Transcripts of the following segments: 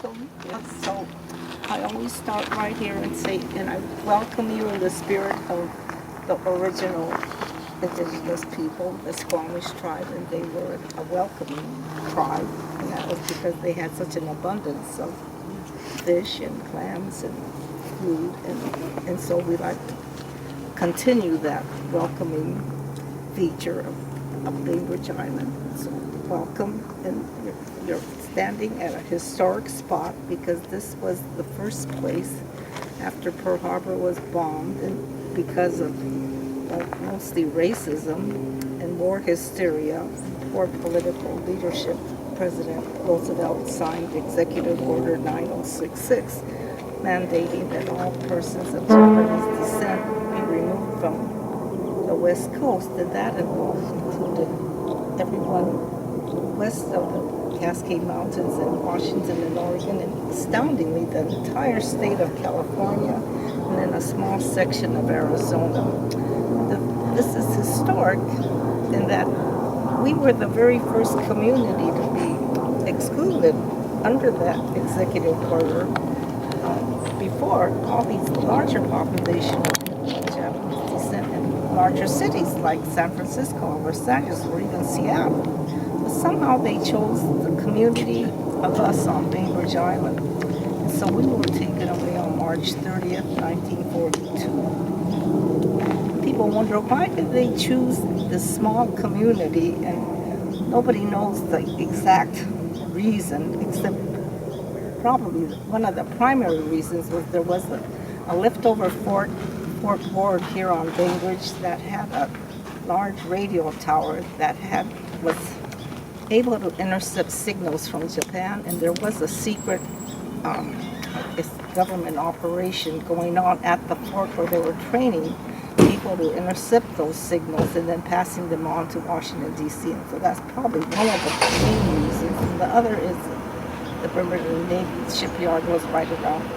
welcome. So I always start right here and say, and I welcome you in the spirit of the original indigenous people, the Squamish tribe, and they were a welcoming tribe, and that was because they had such an abundance of fish and clams and food, and so we like to continue that welcoming feature of Bainbridge Island. So welcome, and you're standing at a historic spot because this was the first place after Pearl Harbor was bombed, and because of mostly racism and war hysteria, poor political leadership, President Roosevelt signed Executive Order 9066, mandating that all persons of Japanese descent be removed from the West Coast, and that included everyone west of the Cascade Mountains in Washington and Oregon, and astoundingly the entire state of California, and then a small section of Arizona. This is historic in that we were the very first community to be excluded under that executive order before all these larger population of Japanese descent in larger cities like San Francisco, Los Angeles, or even Seattle. But somehow they chose the community of us on Bainbridge Island. And so we were taken away on March 30th, 1942. People wonder, why did they choose this small community? And nobody knows the exact reason, except probably one of the primary reasons was there was a leftover Fort Ward here on Bainbridge that had a large radio tower that was able to intercept signals from Japan, and there was a secret government operation going on at the fort where they were training people to intercept those signals and then passing them on to Washington, D.C. And so that's probably one of the main reasons. And the other is the Bermuda Navy shipyard was right around.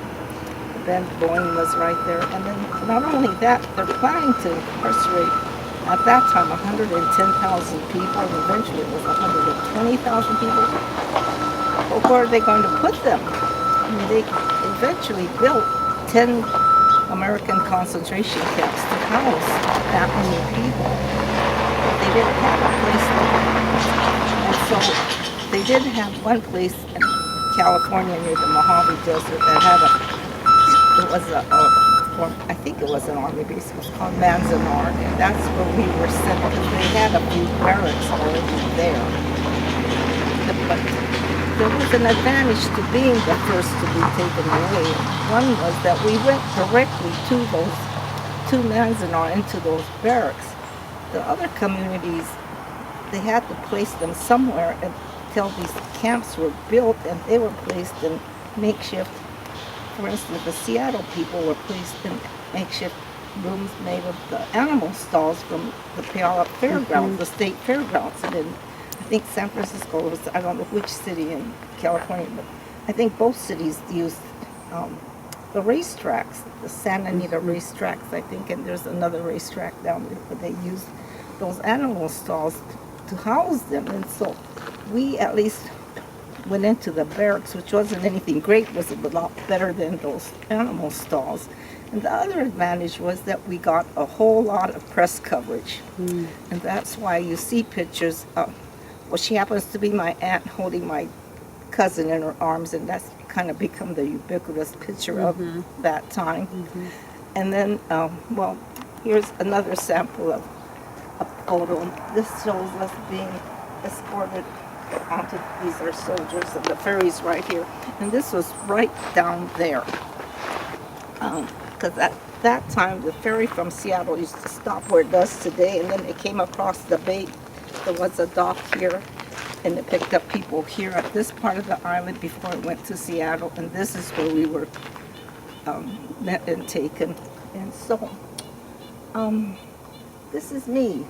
The Bend Boeing was right there. And then not only that, they're planning to incarcerate, at that time, 110,000 people, and eventually it was 120,000 people. But where are they going to put them? I mean, they eventually built 10 American concentration camps to house that many people. They didn't have a place like that. And so they did have one place in California near the Mojave Desert that had I think it was an army base. It was called Manzanar, and that's where we were sent because they had a few barracks already there. But there was an advantage to being the first to be taken away. One was that we went directly to Manzanar, into those barracks. The other communities, they had to place them somewhere until these camps were built, and they were placed in makeshift. For instance, the Seattle people were placed in makeshift rooms made of the animal stalls from the Puyallup Fairgrounds, the state fairgrounds. And then I think San Francisco was, I don't know which city in California, but I think both cities used the racetracks, the Santa Anita racetracks, I think, and there's another racetrack down there, but they used those animal stalls to house them. And so we at least went into the barracks, which wasn't anything great, was a lot better than those animal stalls. And the other advantage was that we got a whole lot of press coverage. And that's why you see pictures of, well, she happens to be my aunt holding my cousin in her arms, and that's kind of become the ubiquitous picture of that time. And then, well, here's another sample of a photo. This shows us being escorted onto, these are soldiers, and the ferry's right here. And this was right down there. Because at that time, the ferry from Seattle used to stop where it does today, and then it came across the bay. There was a dock here, and it picked up people here at this part of the island before it went to Seattle, and this is where we were met and taken. And so, this is me.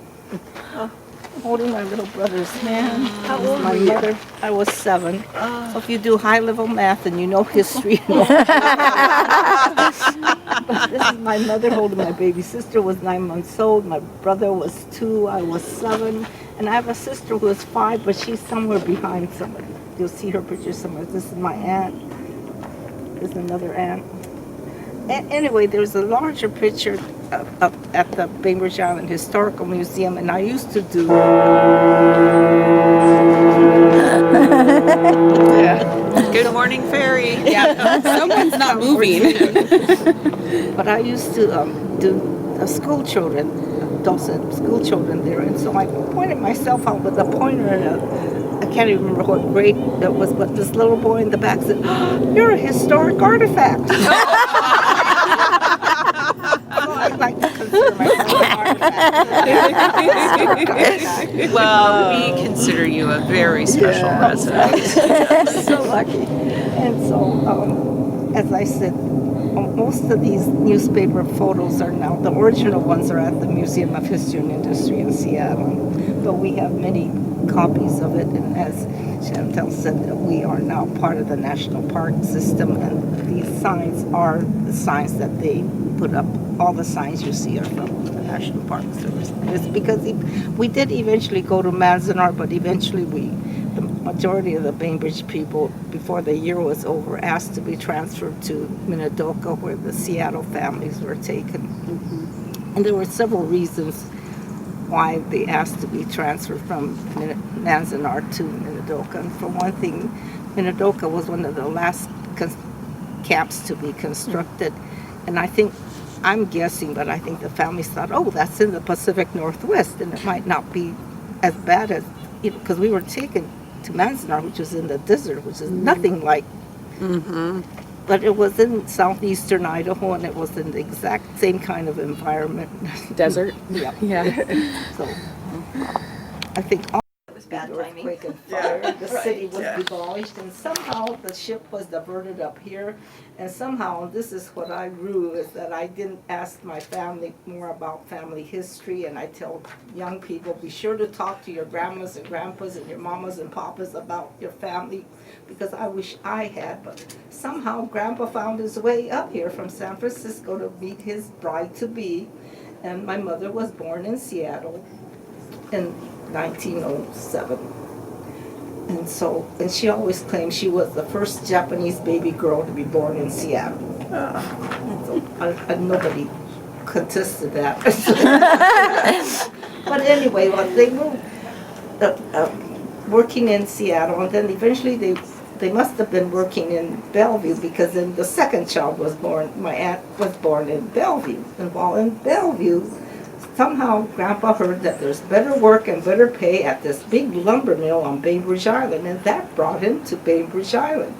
Holding my little brother's hand. How old My were you? mother, I was 7. So if you do high-level math and you know history, this is my mother holding my baby sister, was 9 months old. My brother was 2. I was 7. And I have a sister who is 5, but she's somewhere behind somebody. You'll see her picture somewhere. This is my aunt. There's another aunt. Anyway, there's a larger picture up at the Bainbridge Island Historical Museum, and I used to do. Yeah. Good morning, Fairy. Yeah, Someone's not moving. But I used to do school children, adults and school children there, and so I pointed myself out with a pointer and I can't even remember what grade that was, but this little boy in the back said, "Oh, you're a historic artifact." So I like to consider myself an artifact. Well, we consider you a very special resident. So lucky. And so, as I said, most of these newspaper photos are now, the original ones are at the Museum of History and Industry in Seattle. But we have many copies of it, and as Chantel said, that we are now part of the National Park System, and these signs are the signs that they put up. All the signs you see are from the National Park Service. It's because we did eventually go to Manzanar, but eventually the majority of the Bainbridge people, before the year was over, asked to be transferred to Minidoka, where the Seattle families were taken. And there were several reasons why they asked to be transferred from Manzanar to Minidoka. And for one thing, Minidoka was one of the last camps to be constructed. And I'm guessing, but I think the families thought, oh, that's in the Pacific Northwest, and it might not be as bad as, because we were taken to Manzanar, which was in the desert, which is nothing like, but it was in southeastern Idaho, and it was in the exact same kind of environment. Desert? Yeah. So I think all bad earthquake and fire. The city was demolished, and somehow the ship was diverted up here. And somehow, and this is what I grew, is that I didn't ask my family more about family history. And I tell young people, be sure to talk to your grandmas and grandpas and your mamas and papas about your family, because I wish I had. But somehow Grandpa found his way up here from San Francisco to meet his bride-to-be. And my mother was born in Seattle in 1907. And she always claimed she was the first Japanese baby girl to be born in Seattle. And so nobody contested that. But anyway, they moved working in Seattle, and then eventually they must have been working in Bellevue, because then the second child was born. My aunt was born in Bellevue, and while in Bellevue, somehow Grandpa heard that there's better work and better pay at this big lumber mill on Bainbridge Island, and that brought him to Bainbridge Island.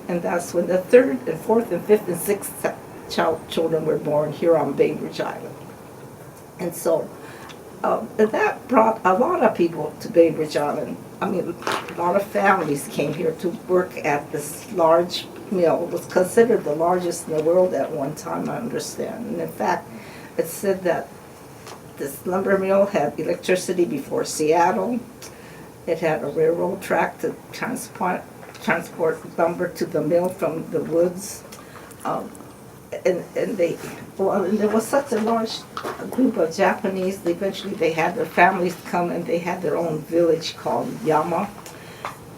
And that's when the third and fourth and fifth and sixth children were born here on Bainbridge Island. And so and that brought a lot of people to Bainbridge Island. I mean, a lot of families came here to work at this large mill. It was considered the largest in the world at one time, I understand. And in fact, it's said that this lumber mill had electricity before Seattle. It had a railroad track to transport lumber to the mill from the woods. And there was such a large group of Japanese, eventually they had their families come, and they had their own village called Yama.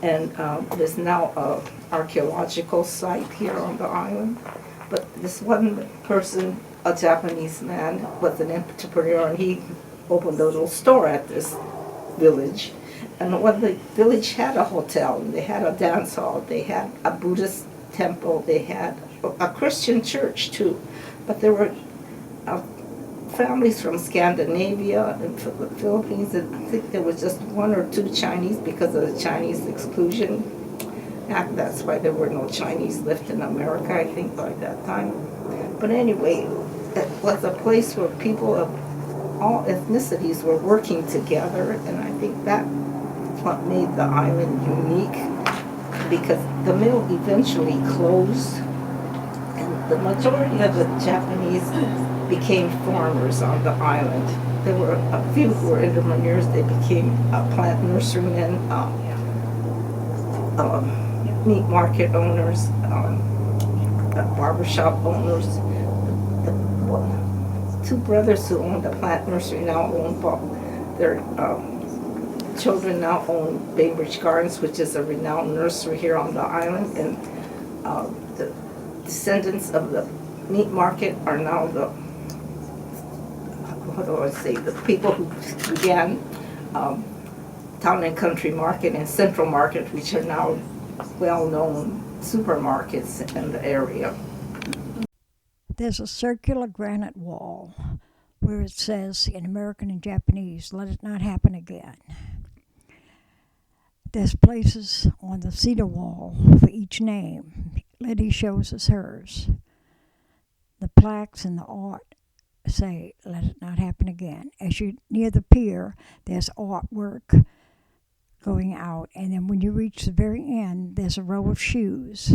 And there's now an archaeological site here on the island. But this one person, a Japanese man, was an entrepreneur, and he opened a little store at this village. And when the village had a hotel, and they had a dance hall, they had a Buddhist temple, they had a Christian church too. But there were families from Scandinavia and the Philippines, and I think there was just one or two Chinese because of the Chinese Exclusion Act. That's why there were no Chinese left in America, I think, by that time. But anyway, it was a place where people of all ethnicities were working together, and I think that's what made the island unique, because the mill eventually closed, and the majority of the Japanese became farmers on the island. There were a few who were entrepreneurs. They became plant nurserymen, meat market owners, barbershop owners. The two brothers who owned the plant nursery now own their children now own Bainbridge Gardens, which is a renowned nursery here on the island. And descendants of the meat market are now the people who began Town and Country Market and Central Market, which are now well-known supermarkets in the area. There's a circular granite wall where it says in American and Japanese, "Let it not happen again." There's places on the cedar wall for each name. Letty shows us hers. The plaques and the art say, "Let it not happen again." As you near the pier, there's artwork going out, and then when you reach the very end, there's a row of shoes.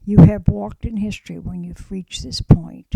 You have walked in history when you've reached this point.